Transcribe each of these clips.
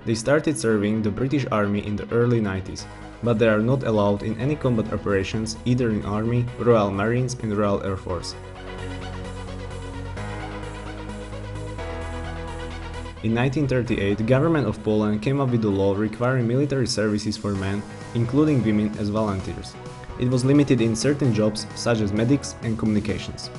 They started serving the British Army in the early 90s, but they are not allowed in any combat operations either in Army, Royal Marines and Royal Air Force. In 1938, the government of Poland came up with a law requiring military services for men, including women, as volunteers. It was limited in certain jobs such as medics and communications.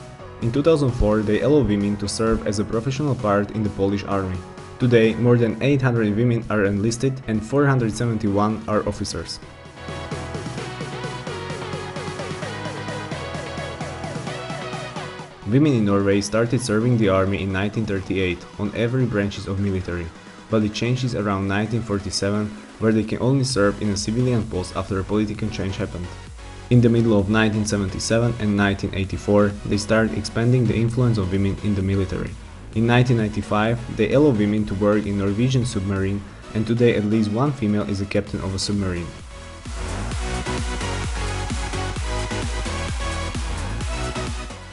In 2004, they allowed women to serve as a professional part in the Polish army. Today, more than 800 women are enlisted and 471 are officers. Women in Norway started serving the army in 1938 on every branches of military, but it changes around 1947, where they can only serve in a civilian post after a political change happened. In the middle of 1977 and 1984, they started expanding the influence of women in the military. In 1995, they allow women to work in Norwegian submarine, and today at least one female is a captain of a submarine.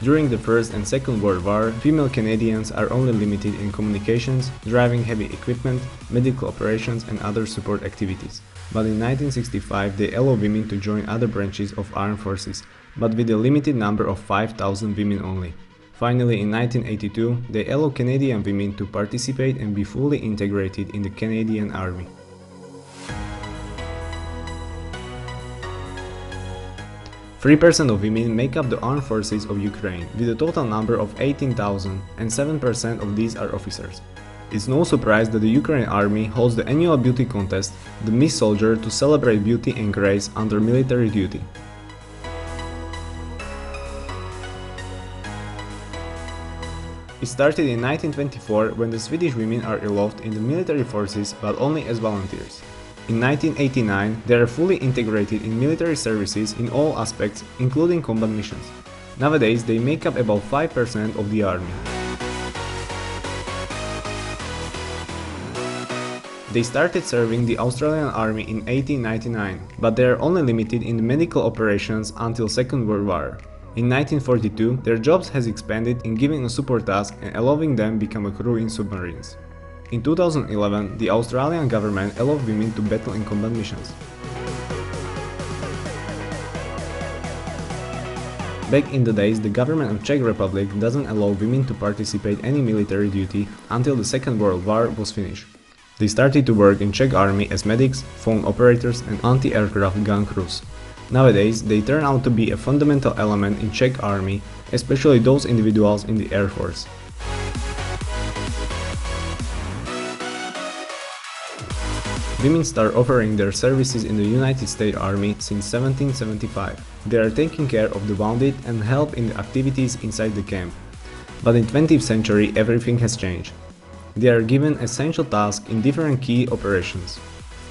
During the First and Second World War, female Canadians are only limited in communications, driving heavy equipment, medical operations and other support activities. But in 1965 they allow women to join other branches of armed forces, but with a limited number of 5,000 women only. Finally, in 1982, they allow Canadian women to participate and be fully integrated in the Canadian Army. Three percent of women make up the armed forces of Ukraine, with a total number of 18,000, and 7% of these are officers. It's no surprise that the Ukrainian army holds the annual beauty contest, the Miss Soldier, to celebrate beauty and grace under military duty. It started in 1924 when the Swedish women are allowed in the military forces, but only as volunteers. In 1989, they are fully integrated in military services in all aspects, including combat missions. Nowadays, they make up about 5% of the army. They started serving the Australian Army in 1899, but they are only limited in the medical operations until Second World War. In 1942, their jobs has expanded in giving a support task and allowing them become a crew in submarines. In 2011, the Australian government allowed women to battle in combat missions. Back in the days, the government of Czech Republic doesn't allow women to participate any military duty until the Second World War was finished. They started to work in Czech army as medics, phone operators and anti-aircraft gun crews. Nowadays, they turn out to be a fundamental element in Czech army, especially those individuals in the Air Force. Women start offering their services in the United States Army since 1775. They are taking care of the wounded and help in the activities inside the camp. But in the 20th century, everything has changed. They are given essential tasks in different key operations.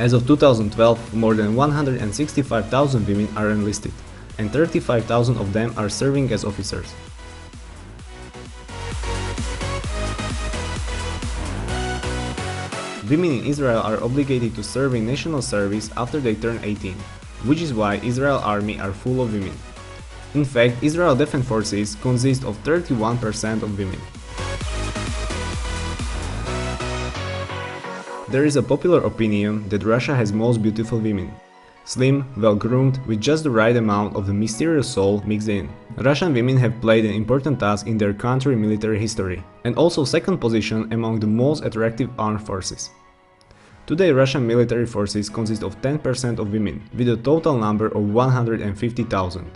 As of 2012, more than 165,000 women are enlisted, and 35,000 of them are serving as officers. Women in Israel are obligated to serve in national service after they turn 18, which is why Israel Army are full of women. In fact, Israel Defense Forces consist of 31% of women. There is a popular opinion that Russia has most beautiful women. Slim, well-groomed, with just the right amount of the mysterious soul mixed in. Russian women have played an important task in their country's military history, and also second position among the most attractive armed forces. Today Russian military forces consist of 10% of women, with a total number of 150,000.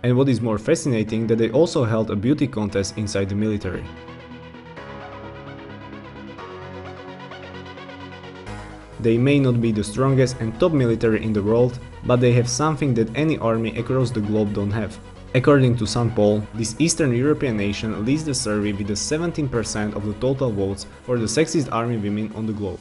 And what is more fascinating, that they also held a beauty contest inside the military. They may not be the strongest and top military in the world, but they have something that any army across the globe don't have. According to some poll, this Eastern European nation leads the survey with the 17% of the total votes for the sexiest army women on the globe.